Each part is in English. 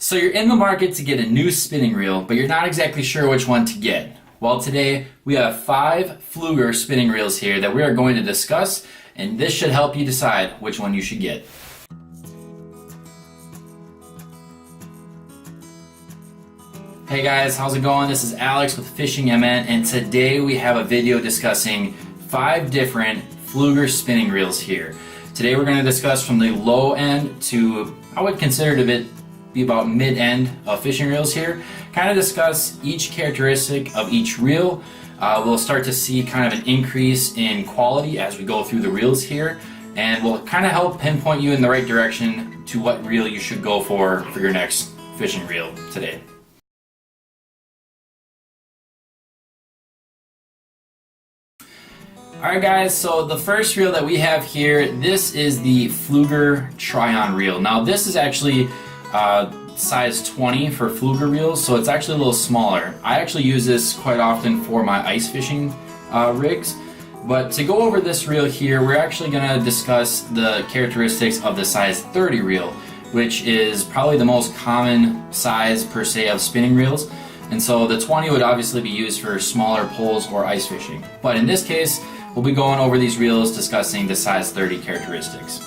So you're in the market to get a new spinning reel, but you're not exactly sure which one to get. Well, today we have 5 Pflueger spinning reels here that we are going to discuss, and this should help you decide which one you should get. Hey guys, how's it going? This is Alex with Fishing MN, and today we have a video discussing 5 different Pflueger spinning reels here. Today we're going to discuss from the low end to, I would consider it a be about mid-end of fishing reels here. Kind of discuss each characteristic of each reel. We'll start to see kind of an increase in quality as we go through the reels here, and we'll kind of help pinpoint you in the right direction to what reel you should go for your next fishing reel today. Alright guys, so the first reel that we have here, this is the Pflueger Tryon reel. Now this is actually size 20 for Pflueger reels, so it's actually a little smaller. I actually use this quite often for my ice fishing rigs. But to go over this reel here, we're actually going to discuss the characteristics of the size 30 reel, which is probably the most common size per se of spinning reels. And so the 20 would obviously be used for smaller poles or ice fishing. But in this case, we'll be going over these reels discussing the size 30 characteristics.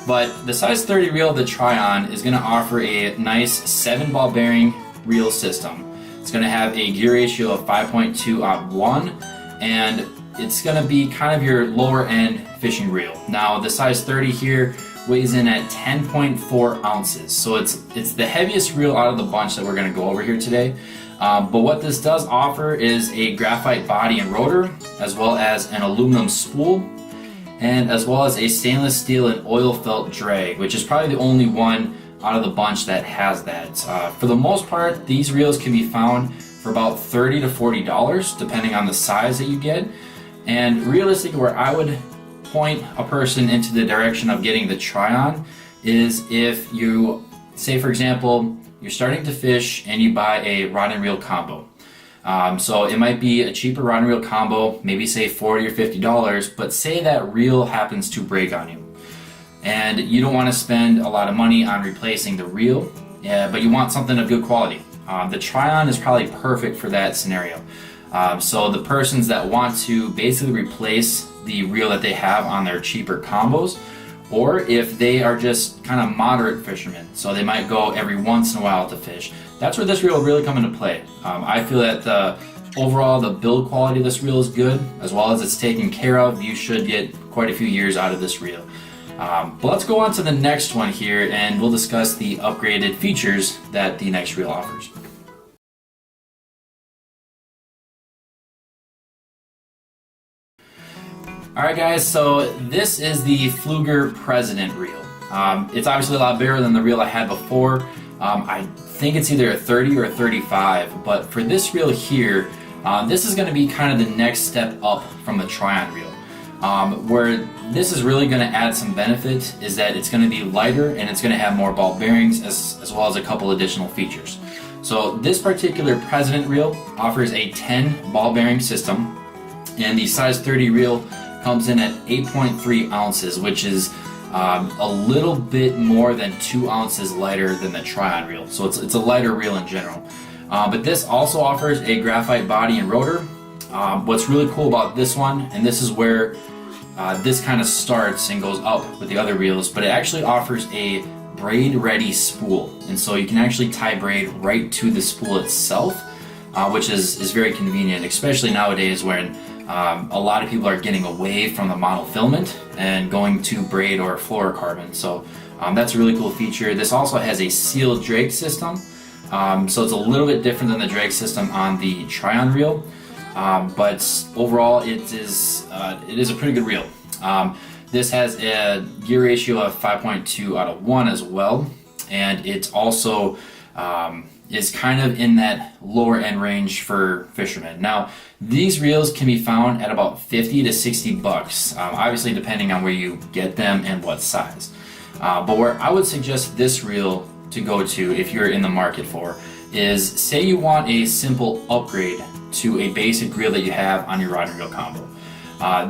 But the size 30 reel, the Trion, is going to offer a nice 7-ball bearing reel system. It's going to have a gear ratio of 5.2:1, and it's going to be kind of your lower end fishing reel. Now the size 30 here weighs in at 10.4 ounces, so it's the heaviest reel out of the bunch that we're going to go over here today. But what this does offer is a graphite body and rotor, as well as an aluminum spool, and as well as a stainless steel and oil felt drag, which is probably the only one out of the bunch that has that. For the most part, these reels can be found for about $30 to $40 depending on the size that you get. And realistically, where I would point a person into the direction of getting the Trion is if you, say for example, you're starting to fish and you buy a rod and reel combo. So it might be a cheaper rod and reel combo, maybe say $40 or $50, but say that reel happens to break on you and you don't want to spend a lot of money on replacing the reel, but you want something of good quality. The Trion is probably perfect for that scenario. So the persons that want to basically replace the reel that they have on their cheaper combos, or if they are just kind of moderate fishermen, so they might go every once in a while to fish, that's where this reel will really come into play. I feel that overall the build quality of this reel is good, as well as it's taken care of. You should get quite a few years out of this reel. But let's go on to the next one here, and we'll discuss the upgraded features that the next reel offers. Alright guys, so this is the Pflueger President reel. It's obviously a lot better than the reel I had before. I think it's either a 30 or a 35, but for this reel here, this is going to be kind of the next step up from the Trion reel. Where this is really going to add some benefit is that it's going to be lighter and it's going to have more ball bearings as well as a couple additional features. So this particular President reel offers a 10 ball bearing system, and the size 30 reel comes in at 8.3 ounces, which is a little bit more than 2 ounces lighter than the Trion reel. So it's a lighter reel in general. But this also offers a graphite body and rotor. What's really cool about this one, and this is where this kind of starts and goes up with the other reels, but it actually offers a braid ready spool. And so you can actually tie braid right to the spool itself, which is very convenient, especially nowadays when a lot of people are getting away from the monofilament and going to braid or fluorocarbon. So that's a really cool feature. This also has a sealed drag system, so it's a little bit different than the drag system on the Trion reel, but overall it is a pretty good reel. This has a gear ratio of 5.2:1 as well, and it also is kind of in that lower end range for fishermen. Now, these reels can be found at about 50 to 60 bucks, obviously depending on where you get them and what size. But where I would suggest this reel to go to if you're in the market for is, say you want a simple upgrade to a basic reel that you have on your rod and reel combo.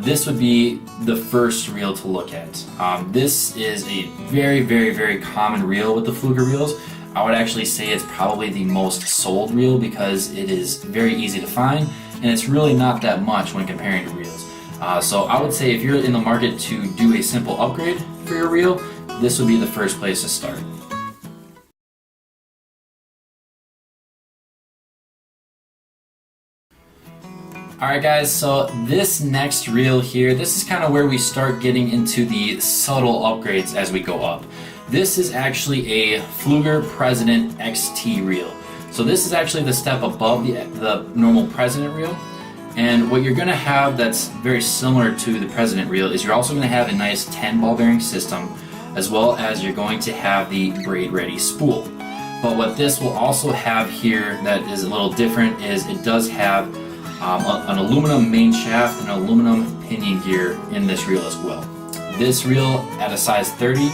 This would be the first reel to look at. This is a very, very, very common reel with the Pflueger reels. I would actually say it's probably the most sold reel because it is very easy to find and it's really not that much when comparing to reels. So I would say if you're in the market to do a simple upgrade for your reel, this would be the first place to start. Alright guys, so this next reel here, this is kind of where we start getting into the subtle upgrades as we go up. This is actually a Pflueger President XT reel. So this is actually the step above the normal President reel. And what you're going to have that's very similar to the President reel is you're also going to have a nice 10 ball bearing system, as well as you're going to have the braid ready spool. But what this will also have here that is a little different is it does have an aluminum main shaft and aluminum pinion gear in this reel as well. This reel at a size 30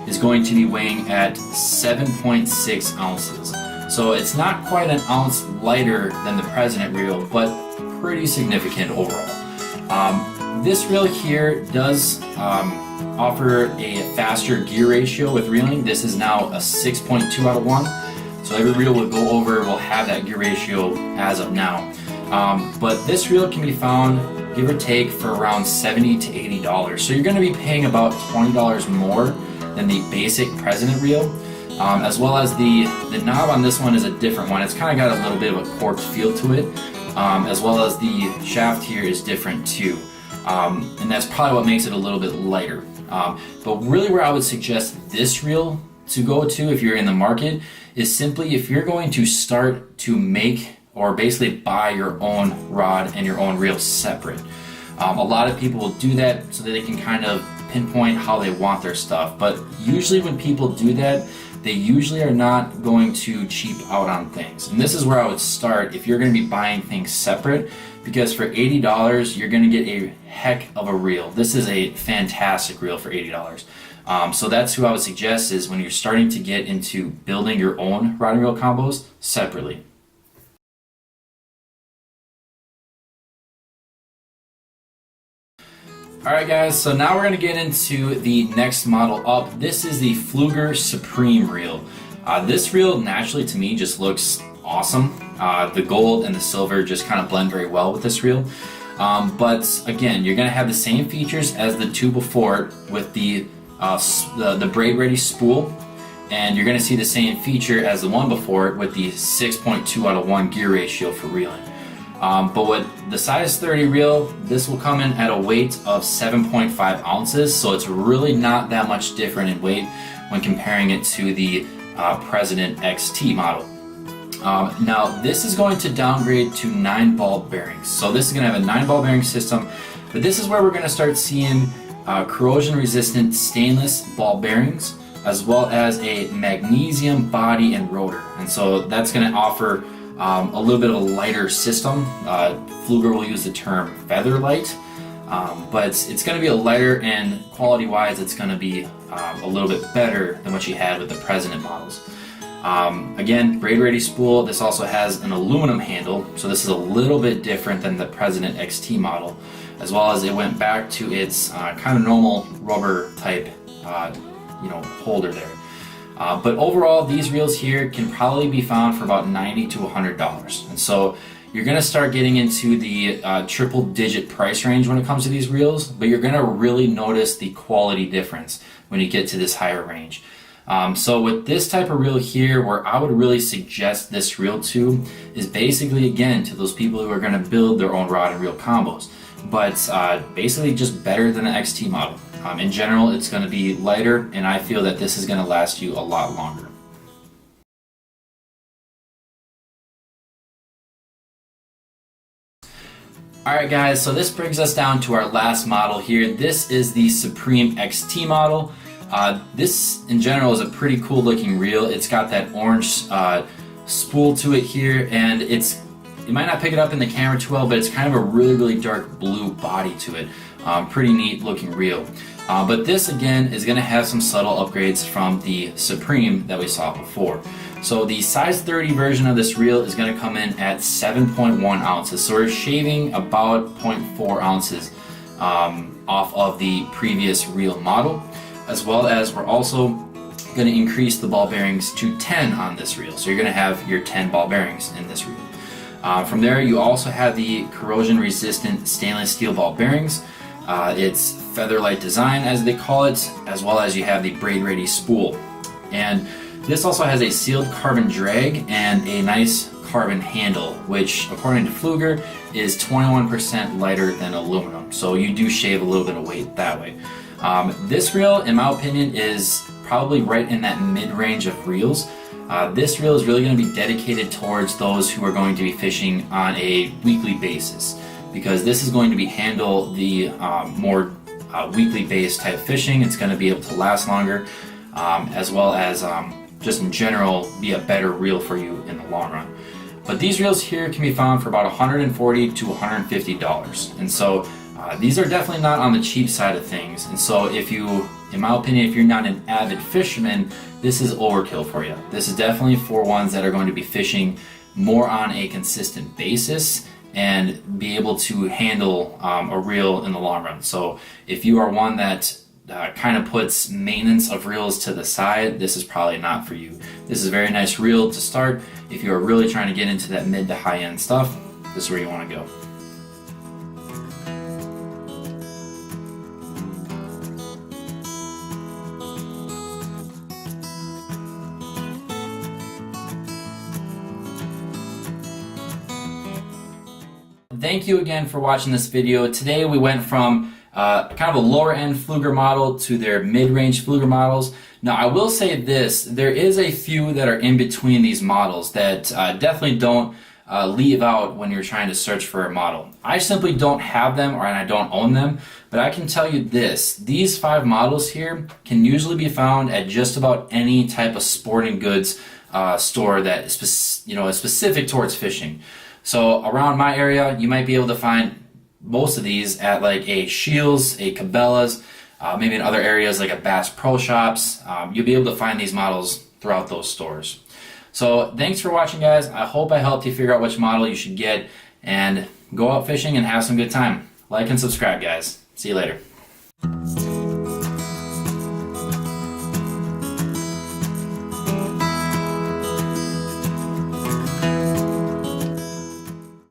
is going to be weighing at 7.6 ounces. So it's not quite an ounce lighter than the President reel, but pretty significant overall. This reel here does offer a faster gear ratio with reeling. This is now a 6.2 out of 1. So every reel we'll go over will have that gear ratio as of now. But this reel can be found, give or take, for around $70 to $80. So you're going to be paying about $20 more than the basic President reel. As well as the knob on this one is a different one. It's kind of got a little bit of a corked feel to it. As well as the shaft here is different too. And that's probably what makes it a little bit lighter. But really where I would suggest this reel to go to if you're in the market is simply if you're going to start to make or basically buy your own rod and your own reel separate. A lot of people will do that so that they can kind of pinpoint how they want their stuff. But usually when people do that, they usually are not going to cheap out on things. And this is where I would start if you're going to be buying things separate, because for $80 you're going to get a heck of a reel. This is a fantastic reel for $80. So that's who I would suggest is when you're starting to get into building your own rod and reel combos separately. Alright guys, so now we're going to get into the next model up. This is the Pflueger Supreme reel. This reel naturally to me just looks awesome. The gold and the silver just kind of blend very well with this reel. But again, you're going to have the same features as the two before it with the braid ready spool. And you're going to see the same feature as the one before it with the 6.2 out of 1 gear ratio for reeling. But with the size 30 reel, this will come in at a weight of 7.5 ounces, so it's really not that much different in weight when comparing it to the President XT model. Now this is going to downgrade to 9 ball bearings. So this is going to have a 9 ball bearing system, but this is where we're going to start seeing corrosion resistant stainless ball bearings, as well as a magnesium body and rotor. And so that's going to offer a little bit of a lighter system. Pflueger will use the term feather light, but it's going to be a lighter, and quality wise it's going to be a little bit better than what you had with the President models. Again, braid ready spool. This also has an aluminum handle, so this is a little bit different than the President XT model, as well as it went back to its kind of normal rubber type holder there. But overall, these reels here can probably be found for about $90 to $100. And so you're going to start getting into the triple digit price range when it comes to these reels, but you're going to really notice the quality difference when you get to this higher range. So with this type of reel here, where I would really suggest this reel to is basically, again, to those people who are going to build their own rod and reel combos, but basically just better than the XT model. In general, it's going to be lighter, and I feel that this is going to last you a lot longer. Alright guys, so this brings us down to our last model here. This is the Supreme XT model. This in general is a pretty cool looking reel. It's got that orange spool to it here, and you might not pick it up in the camera too well, but it's kind of a really dark blue body to it. Pretty neat looking reel. But this again is going to have some subtle upgrades from the Supreme that we saw before. So the size 30 version of this reel is going to come in at 7.1 ounces. So we're shaving about 0.4 ounces off of the previous reel model, as well as we're also going to increase the ball bearings to 10 on this reel. So you're going to have your 10 ball bearings in this reel. From there, you also have the corrosion resistant stainless steel ball bearings. It's feather-light design, as they call it, as well as you have the braid ready spool. And this also has a sealed carbon drag and a nice carbon handle, which according to Pflueger is 21% lighter than aluminum. So you do shave a little bit of weight that way. This reel, in my opinion, is probably right in that mid-range of reels. This reel is really going to be dedicated towards those who are going to be fishing on a weekly basis, because this is going to be handle the more weekly based type fishing. It's going to be able to last longer, as well as just in general be a better reel for you in the long run. But these reels here can be found for about $140 to $150, and so these are definitely not on the cheap side of things. And so if you, in my opinion, if you're not an avid fisherman, this is overkill for you. This is definitely for ones that are going to be fishing more on a consistent basis and be able to handle a reel in the long run. So if you are one that kind of puts maintenance of reels to the side, this is probably not for you. This is a very nice reel to start. If you are really trying to get into that mid to high end stuff, this is where you want to go. Thank you again for watching this video. Today we went from kind of a lower end Pflueger model to their mid-range Pflueger models. Now I will say this, there is a few that are in between these models that definitely don't leave out when you're trying to search for a model. I simply don't have them, or I don't own them, but I can tell you this, these 5 models here can usually be found at just about any type of sporting goods store that is specific towards fishing. So around my area, you might be able to find most of these at like a Shields, a Cabela's, maybe in other areas like a Bass Pro Shops. You'll be able to find these models throughout those stores. So thanks for watching, guys. I hope I helped you figure out which model you should get, and go out fishing and have some good time. Like and subscribe, guys. See you later.